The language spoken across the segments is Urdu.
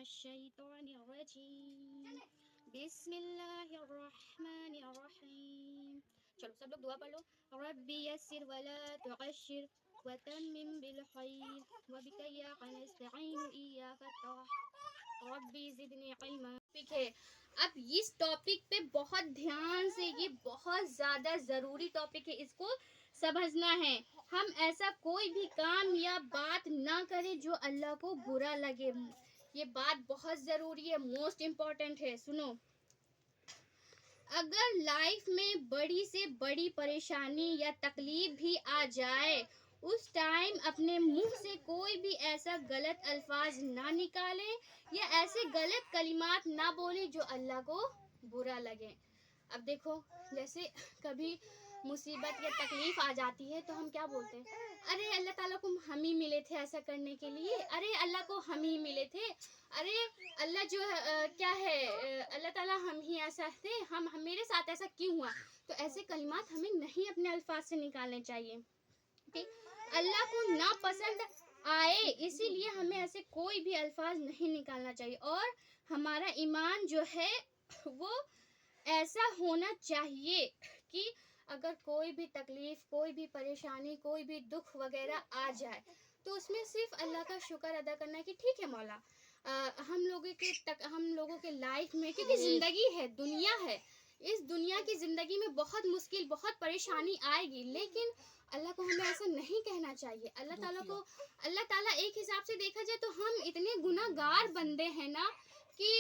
الشيطان الرجيم بسم الله الرحمن الرحيم. چلو سب لوگ دعا پڑھ لو. ربی یسر ولا تعشر وتمم بالخیر وبک ایاک نستعین ایاک التوکل ربی زدنی علما. ٹھیک ہے، اب اس ٹاپک پہ بہت دھیان سے، یہ بہت زیادہ ضروری ٹاپک ہے، اس کو سمجھنا ہے. ہم ایسا کوئی بھی کام یا بات نہ کریں جو اللہ کو برا لگے. یہ بات بہت ضروری ہے، موسٹ امپورٹنٹ ہے. سنو، اگر لائف میں بڑی سے بڑی پریشانی یا تکلیف بھی آ جائے، اس ٹائم اپنے منہ سے کوئی بھی ایسا غلط الفاظ نہ نکالے یا ایسے غلط کلمات نہ بولے جو اللہ کو برا لگے. اب دیکھو، جیسے کبھی مصیبت یا تکلیف آ جاتی ہے تو ہم کیا بولتے ہیں؟ ارے اللہ تعالیٰ کو ہم ہی ملے تھے ایسا کرنے کے لیے، ارے اللہ کو ہم ہی ملے تھے، ارے اللہ جو کیا ہے، اللہ تعالیٰ ہم ہی ایسا تھے، ہم میرے ساتھ ایسا کیوں ہوا. تو ایسے کلمات ہمیں نہیں اپنے الفاظ سے نکالنے چاہیے. اللہ کو ناپسند آئے، اسی لیے ہمیں ایسے کوئی بھی الفاظ نہیں نکالنا چاہیے. اور ہمارا ایمان جو ہے وہ ایسا ہونا چاہیے کہ اگر کوئی بھی تکلیف، کوئی بھی پریشانی، کوئی بھی دکھ وغیرہ آ جائے تو اس میں صرف اللہ کا شکر ادا کرنا ہے کہ ٹھیک ہے مولا، ہم لوگوں کے لائف میں، کیونکہ زندگی ہے، دنیا ہے، اس دنیا کی زندگی میں بہت مشکل، بہت پریشانی آئے گی، لیکن اللہ کو ہمیں ایسا نہیں کہنا چاہیے. اللہ تعالیٰ ایک حساب سے دیکھا جائے تو ہم اتنے گناہ گار بندے ہیں نا کہ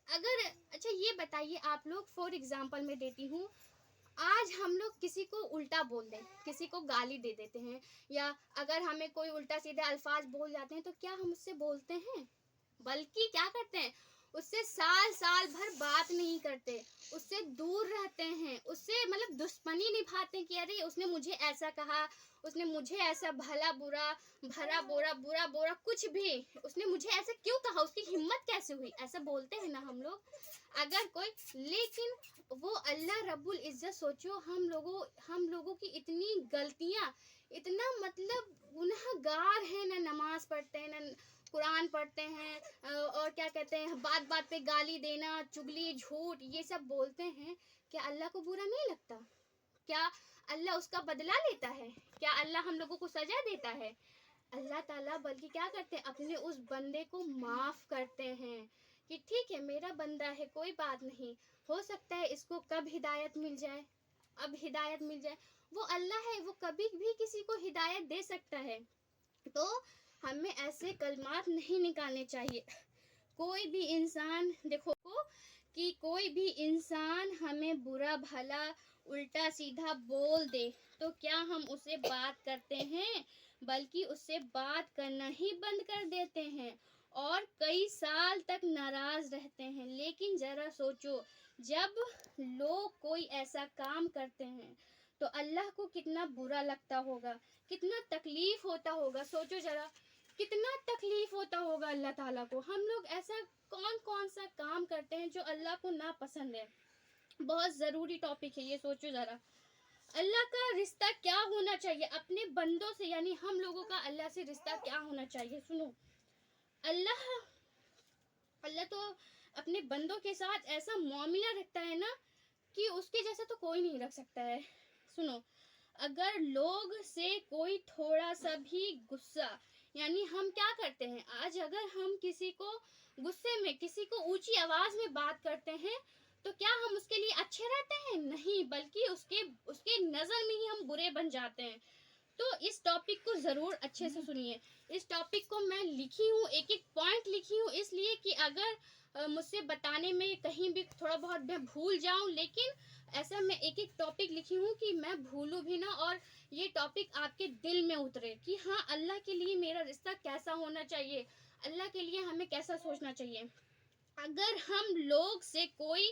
اگر، اچھا یہ بتائیے آپ لوگ، فور ایگزامپل میں دیتی ہوں، آج ہم لوگ کسی کو الٹا بول دیں، کسی کو گالی دے دیتے ہیں، یا اگر ہمیں کوئی الٹا سیدھے الفاظ بول جاتے ہیں تو کیا ہم اس سے بولتے ہیں؟ بلکہ کیا کرتے ہیں، اس سے سال بھر بات نہیں کرتے، اس سے دور رہتے ہیں، اس سے مطلب دشمنی نبھاتے ہیں کہ ارے اس نے مجھے ایسا کہا، اس نے مجھے ایسا بھلا برا، بھرا برا کچھ بھی، اس نے مجھے ایسا کیوں کہا، اس کی ہمت کیسے ہوئی، ایسا بولتے ہیں نا ہم لوگ. اگر کوئی، لیکن وہ اللہ رب العزت، سوچو ہم لوگوں کی اتنی غلطیاں، اتنا مطلب گناہ گار ہیں، نہ نماز پڑھتے ہیں، نہ قرآن پڑھتے ہیں، اور کیا کہتے ہیں، بات بات پہ گالی دینا، چگلی، جھوٹ، یہ سب بولتے ہیں. کیا اللہ کو برا نہیں لگتا؟ کیا اللہ اس کا بدلہ لیتا ہے؟ کیا اللہ ہم لوگوں کو سزا دیتا ہے؟ اللہ تعالیٰ بلکہ کیا کرتے ہیں، اپنے اس بندے کو معاف کرتے ہیں کہ ٹھیک ہے میرا بندہ ہے، کوئی بات نہیں، ہو سکتا ہے اس کو کب ہدایت مل جائے، اب ہدایت مل جائے. وہ اللہ ہے، وہ کبھی بھی کسی کو ہدایت دے سکتا ہے. تو ہمیں ایسے کلمات نہیں نکالنے چاہیے. کوئی بھی انسان، دیکھو کہ کوئی بھی انسان ہمیں برا بھلا، الٹا سیدھا بول دے تو کیا ہم اسے بات کرتے ہیں؟ بلکہ اس سے بات کرنا ہی بند کر دیتے ہیں اور کئی سال تک ناراض رہتے ہیں. لیکن ذرا سوچو، جب لوگ کوئی ایسا کام کرتے ہیں تو اللہ کو کتنا برا لگتا ہوگا، کتنا تکلیف ہوتا ہوگا. سوچو ذرا، کتنا تکلیف ہوتا ہوگا اللہ تعالیٰ کو. ہم لوگ ایسا کون سا کام کرتے ہیں جو اللہ کو ناپسند ہے. بہت ضروری ٹاپک ہے یہ. سوچو ذرا، اللہ کا رشتہ کیا ہونا چاہیے اپنے بندوں سے، یعنی ہم لوگوں کا اللہ سے رشتہ کیا ہونا چاہیے. سنو، اللہ تو اپنے بندوں کے ساتھ ایسا معاملہ رکھتا ہے نا کہ اس کے جیسا تو کوئی نہیں رکھ سکتا ہے. سنو، اگر لوگ سے کوئی تھوڑا سا بھی غصہ، یعنی ہم کیا کرتے ہیں، آج اگر ہم کسی کو غصے میں، کسی کو اونچی آواز میں بات کرتے ہیں تو کیا ہم اس کے لیے اچھے رہتے ہیں؟ نہیں، بلکہ اس کے نظر میں ہی ہم برے بن جاتے ہیں. تو اس ٹاپک کو ضرور اچھے سے سنیے. اس ٹاپک کو میں لکھی ہوں، ایک ایک پوائنٹ لکھی ہوں، اس لیے کہ اگر مجھ سے بتانے میں کہیں بھی تھوڑا بہت میں بھول جاؤں، لیکن ایسا میں ایک ایک ٹاپک لکھی ہوں کہ میں بھولوں بھی نہ، اور یہ ٹاپک آپ کے دل میں اترے کہ ہاں اللہ کے لیے میرا رشتہ کیسا ہونا چاہیے، اللہ کے لیے ہمیں کیسا سوچنا چاہیے. اگر ہم لوگ سے کوئی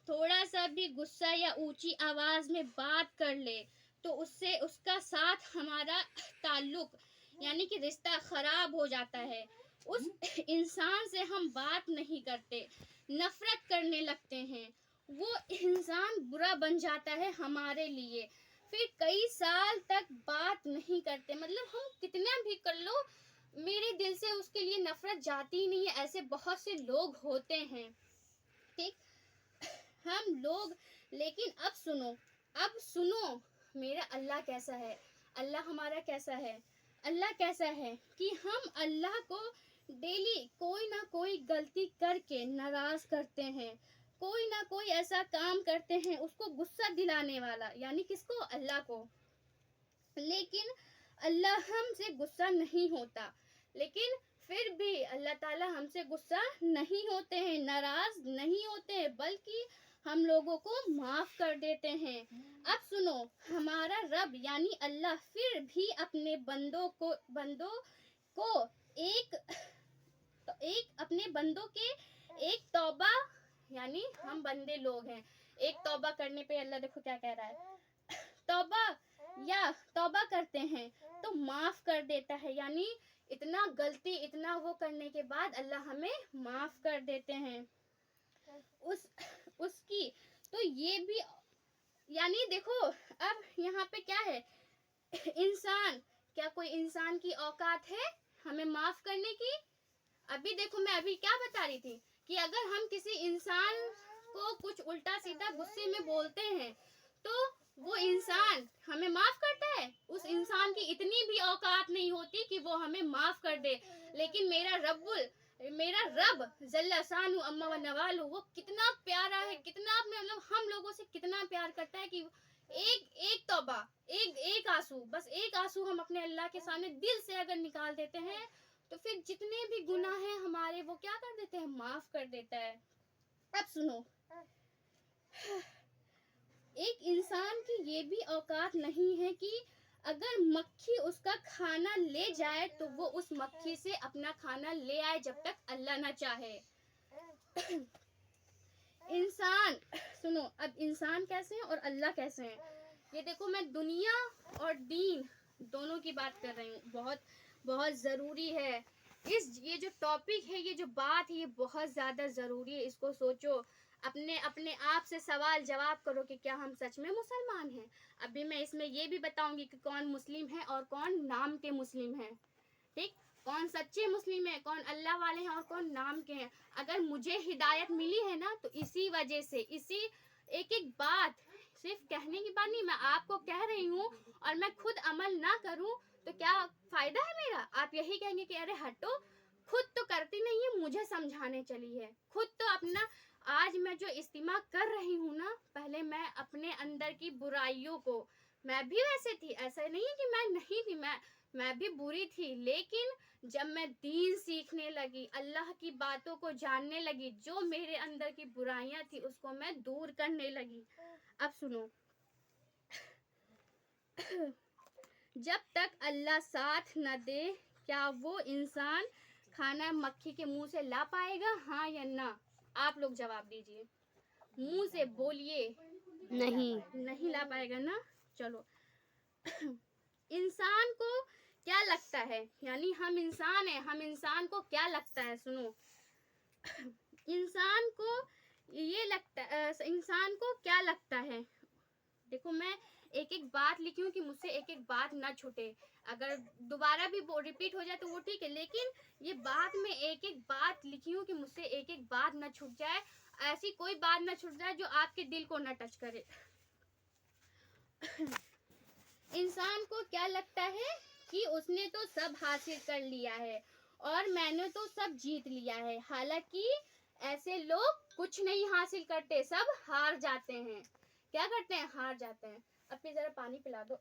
تھوڑا سا بھی غصہ یا اونچی آواز میں بات کر لے تو اس کا ساتھ ہمارا تعلق، یعنی کہ رشتہ خراب ہو جاتا ہے. اس انسان سے ہم بات نہیں کرتے، نفرت کرنے لگتے ہیں، وہ انسان برا بن جاتا ہے ہمارے لیے. پھر کئی سال تک بات نہیں کرتے، مطلب ہم کتنا بھی کر لو، میرے دل سے اس کے لیے نفرت جاتی ہی نہیں ہے. ایسے بہت سے لوگ ہوتے ہیں. ٹھیک، ہم لوگ، لیکن اب سنو میرا اللہ کیسا ہے. اللہ ہمارا کیسا ہے. اللہ کیسا ہے کہ ہم اللہ کو ڈیلی کوئی نہ کوئی غلطی کر کے ناراض کرتے ہیں. کوئی نہ کوئی ایسا کام کرتے ہیں اس کو غصہ دلانے والا. یعنی کس کو؟ اللہ کو. لیکن اللہ ہم سے غصہ نہیں ہوتا. لیکن پھر بھی اللہ تعالیٰ ہم سے غصہ نہیں ہوتے ہیں، ناراض نہیں ہوتے ہیں، بلکہ ہم لوگوں کو معاف کر دیتے ہیں. اب سنو، ہمارا رب یعنی اللہ پھر بھی اپنے بندوں کو ایک اپنے بندوں کے ایک توبہ، یعنی ہم بندے لوگ ہیں، ایک توبہ کرنے پہ اللہ دیکھو کیا کہہ رہا ہے، توبہ کرتے ہیں تو معاف کر دیتا ہے. یعنی اتنا غلطی، اتنا وہ کرنے کے بعد اللہ ہمیں معاف کر دیتے ہیں اس کی. تو یہ بھی، یعنی دیکھو اب یہاں پہ کیا ہے، انسان، کیا کوئی انسان کی اوقات ہے ہمیں معاف کرنے کی؟ ابھی دیکھو میں ابھی کیا بتا رہی تھی کہ اگر ہم کسی انسان کو کچھ الٹا سیدھا غصے میں بولتے ہیں تو وہ انسان ہمیں معاف کرتا ہے. اس انسان کی اتنی بھی اوقات نہیں ہوتی کہ وہ ہمیں معاف کر دے. لیکن میرا رب جل شانہ اما و نوالہ، وہ کتنا پیارا ہے، کتنا مطلب ہم لوگوں سے کتنا پیار کرتا ہے کہ ایک توبہ، ایک آنسو، بس ایک آنسو ہم اپنے اللہ کے سامنے دل سے اگر نکال دیتے ہیں تو پھر جتنے بھی گناہ ہیں ہمارے وہ کیا کر دیتے ہیں، معاف کر دیتا ہے. اب سنو، ایک انسان کی یہ بھی اوقات نہیں ہے کہ اگر مکھی اس کا کھانا لے جائے تو وہ اس مکھی سے اپنا کھانا لے آئے جب تک اللہ نہ چاہے. انسان، سنو، اب انسان کیسے ہیں اور اللہ کیسے ہیں. یہ دیکھو میں دنیا اور دین دونوں کی بات کر رہی ہوں. بہت ضروری ہے یہ جو ٹاپک ہے، یہ جو بات ہے، یہ بہت زیادہ ضروری ہے. اس کو سوچو، اپنے آپ سے سوال جواب کرو کہ کیا ہم سچ میں مسلمان ہیں. ابھی میں اس میں یہ بھی بتاؤں گی کہ کون مسلم ہے اور کون نام کے مسلم ہیں. ٹھیک، کون سچے مسلم ہیں، کون اللہ والے ہیں اور کون نام کے ہیں. اگر مجھے ہدایت ملی ہے نا تو اسی وجہ سے، اسی ایک بات، صرف کہنے کی بات نہیں، میں آپ کو کہہ رہی ہوں اور میں خود عمل نہ کروں تو کیا فائدہ ہے میرا؟ آپ یہی کہیں گے کہ ارے ہٹو، خود تو کرتی نہیں ہے، مجھے سمجھانے چلی ہے. خود تو اپنا، آج میں جو اجتماع کر رہی ہوں نا، پہلے میں اپنے اندر کی برائیوں کو، میں بھی ویسے تھی، ایسا نہیں کہ میں نہیں تھی، میں بھی بری تھی. لیکن جب میں دین سیکھنے لگی، اللہ کی باتوں کو جاننے لگی، جو میرے اندر کی برائیاں تھی اس کو میں دور کرنے لگی. اب سنو، جب تک اللہ ساتھ نہ دے کیا وہ انسان کھانا مکھی کے منہ سے لا پائے گا، ہاں یا نہ؟ آپ لوگ جواب دیجئے، منہ سے بولیے. نہیں لا پائے گا نا. چلو، انسان کو کیا لگتا ہے، یعنی ہم انسان ہیں، ہم انسان کو کیا لگتا ہے، سنو، انسان کو یہ لگتا ہے، انسان کو کیا لگتا ہے. دیکھو میں ایک بات لکھی ہوں کہ مجھ سے ایک بات نہ چھوٹے. اگر دوبارہ بھی ریپیٹ ہو جائے تو وہ ٹھیک ہے، لیکن یہ بات میں ایک بات لکھی ہوں کہ مجھ سے ایک بات نہ چھوٹ جائے. ایسی کوئی بات نہ چھوٹ جائے جو آپ کے دل کو نہ ٹچ کرے. انسان کو کیا لگتا ہے کہ اس نے تو سب حاصل کر لیا ہے اور میں نے تو سب جیت لیا ہے. حالانکہ ایسے لوگ کچھ نہیں حاصل کرتے، سب ہار جاتے ہیں. کیا کرتے ہیں؟ ہار جاتے ہیں. اب ذرا پانی پلا دو.